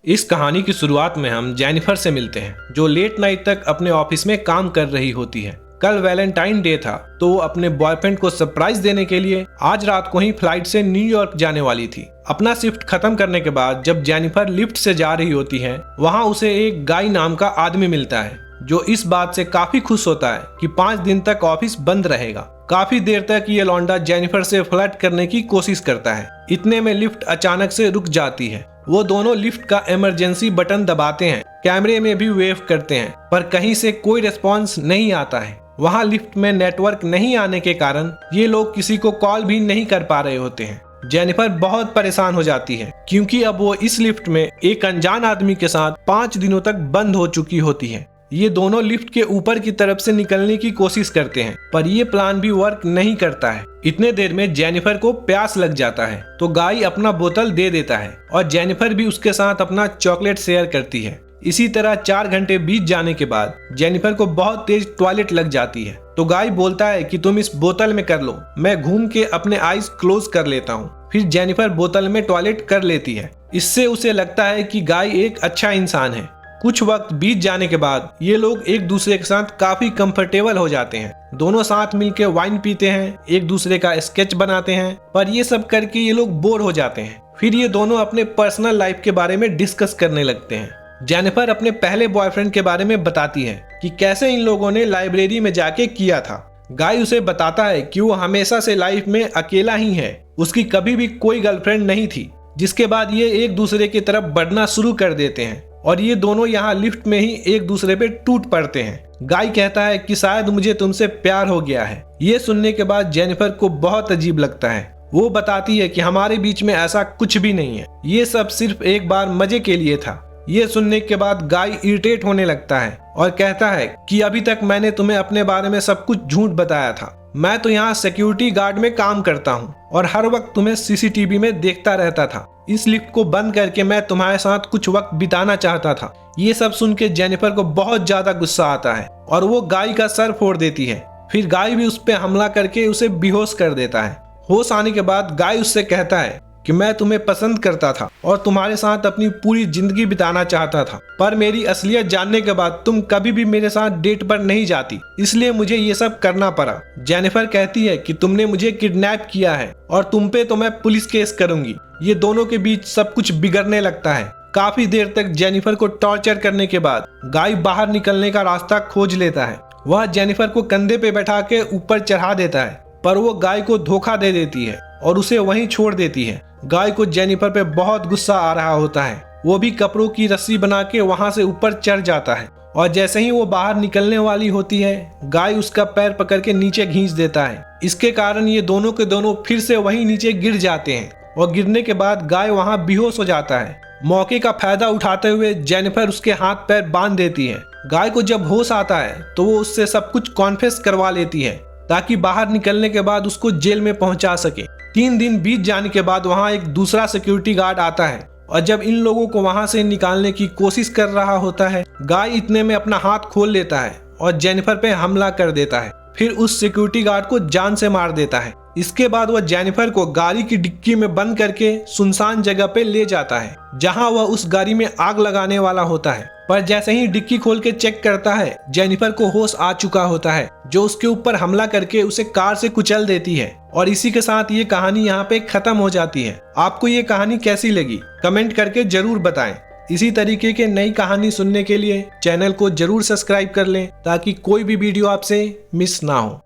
इस कहानी की शुरुआत में हम जेनिफर से मिलते हैं, जो लेट नाइट तक अपने ऑफिस में काम कर रही होती है। कल वैलेंटाइन डे था, तो वो अपने बॉयफ्रेंड को सरप्राइज देने के लिए आज रात को ही फ्लाइट से न्यूयॉर्क जाने वाली थी। अपना शिफ्ट खत्म करने के बाद जब जेनिफर लिफ्ट से जा रही होती है, वहाँ उसे एक गाय नाम का आदमी मिलता है, जो इस बात से काफी खुश होता है कि 5 दिन तक ऑफिस बंद रहेगा। काफी देर तक ये लौंडा जेनिफर से फ्लर्ट करने की कोशिश करता है। इतने में लिफ्ट अचानक से रुक जाती है। वो दोनों लिफ्ट का इमरजेंसी बटन दबाते हैं, कैमरे में भी वेव करते हैं, पर कहीं से कोई रिस्पॉन्स नहीं आता है। वहाँ लिफ्ट में नेटवर्क नहीं आने के कारण ये लोग किसी को कॉल भी नहीं कर पा रहे होते हैं। जेनिफर बहुत परेशान हो जाती है, क्योंकि अब वो इस लिफ्ट में एक अनजान आदमी के साथ 5 दिनों तक बंद हो चुकी होती है। ये दोनों लिफ्ट के ऊपर की तरफ से निकलने की कोशिश करते हैं, पर ये प्लान भी वर्क नहीं करता है। इतने देर में जेनिफर को प्यास लग जाता है, तो गाय अपना बोतल दे देता है और जेनिफर भी उसके साथ अपना चॉकलेट शेयर करती है। इसी तरह 4 घंटे बीत जाने के बाद जेनिफर को बहुत तेज टॉयलेट लग जाती है, तो गाय बोलता है कि तुम इस बोतल में कर लो, मैं घूम के अपने आईज क्लोज कर लेता हूँ। फिर जेनिफर बोतल में टॉयलेट कर लेती है। इससे उसे लगता है कि गाय एक अच्छा इंसान है। कुछ वक्त बीत जाने के बाद ये लोग एक दूसरे के साथ काफी कंफर्टेबल हो जाते हैं। दोनों साथ मिलकर वाइन पीते हैं, एक दूसरे का स्केच बनाते हैं, पर ये सब करके ये लोग बोर हो जाते हैं। फिर ये दोनों अपने पर्सनल लाइफ के बारे में डिस्कस करने लगते हैं। जेनिफर अपने पहले बॉयफ्रेंड के बारे में बताती है कि कैसे इन लोगों ने लाइब्रेरी में जाके किया था। गाय उसे बताता है कि वो हमेशा से लाइफ में अकेला ही है, उसकी कभी भी कोई गर्लफ्रेंड नहीं थी। जिसके बाद ये एक दूसरे की तरफ बढ़ना शुरू कर देते हैं और ये दोनों यहाँ लिफ्ट में ही एक दूसरे पे टूट पड़ते हैं। गाय कहता है कि शायद मुझे तुमसे प्यार हो गया है। ये सुनने के बाद जेनिफर को बहुत अजीब लगता है। वो बताती है कि हमारे बीच में ऐसा कुछ भी नहीं है, ये सब सिर्फ एक बार मजे के लिए था। ये सुनने के बाद गाय इरिटेट होने लगता है और कहता है कि अभी तक मैंने तुम्हें अपने बारे में सब कुछ झूठ बताया था। मैं तो यहाँ सिक्योरिटी गार्ड में काम करता हूँ और हर वक्त तुम्हें सीसीटीवी में देखता रहता था। इस लिफ्ट को बंद करके मैं तुम्हारे साथ कुछ वक्त बिताना चाहता था। ये सब सुन के जेनिफर को बहुत ज्यादा गुस्सा आता है और वो गाय का सर फोड़ देती है। फिर गाय भी उस पर हमला करके उसे बेहोश कर देता है। होश आने के बाद गाय उससे कहता है कि मैं तुम्हें पसंद करता था और तुम्हारे साथ अपनी पूरी जिंदगी बिताना चाहता था, पर मेरी असलियत जानने के बाद तुम कभी भी मेरे साथ डेट पर नहीं जाती, इसलिए मुझे ये सब करना पड़ा। जेनिफर कहती है कि तुमने मुझे किडनैप किया है और तुम पे तो मैं पुलिस केस करूंगी। ये दोनों के बीच सब कुछ बिगड़ने लगता है। काफी देर तक जेनिफर को टॉर्चर करने के बाद गाय बाहर निकलने का रास्ता खोज लेता है। वह जेनिफर को कंधे पे बैठा के ऊपर चढ़ा देता है, पर वो गाय को धोखा दे देती है और उसे वहीं छोड़ देती है। गाय को जेनिफर पे बहुत गुस्सा आ रहा होता है। वो भी कपड़ों की रस्सी बना के वहां से ऊपर चढ़ जाता है और जैसे ही वो बाहर निकलने वाली होती है, गाय उसका पैर पकड़ के नीचे खींच देता है। इसके कारण ये दोनों के दोनों फिर से वहीं नीचे गिर जाते हैं और गिरने के बाद गाय वहां बेहोश हो जाता है। मौके का फायदा उठाते हुए जेनिफर उसके हाथ पैर बांध देती है। गाय को जब होश आता है तो वो उससे सब कुछ कॉन्फेस करवा लेती है, ताकि बाहर निकलने के बाद उसको जेल में पहुंचा सके। 3 दिन बीत जाने के बाद वहां एक दूसरा सिक्योरिटी गार्ड आता है और जब इन लोगों को वहां से निकालने की कोशिश कर रहा होता है, गाय इतने में अपना हाथ खोल लेता है और जेनिफर पे हमला कर देता है। फिर उस सिक्योरिटी गार्ड को जान से मार देता है। इसके बाद वह जेनिफर को गाड़ी की डिक्की में बंद करके सुनसान जगह पे ले जाता है, जहां वह उस गाड़ी में आग लगाने वाला होता है। पर जैसे ही डिक्की खोल के चेक करता है, जेनिफर को होश आ चुका होता है, जो उसके ऊपर हमला करके उसे कार से कुचल देती है। और इसी के साथ ये कहानी यहाँ पे खत्म हो जाती है। आपको ये कहानी कैसी लगी कमेंट करके जरूर बताएं। इसी तरीके के नई कहानी सुनने के लिए चैनल को जरूर सब्सक्राइब कर लें, ताकि कोई भी वीडियो आपसे मिस ना हो।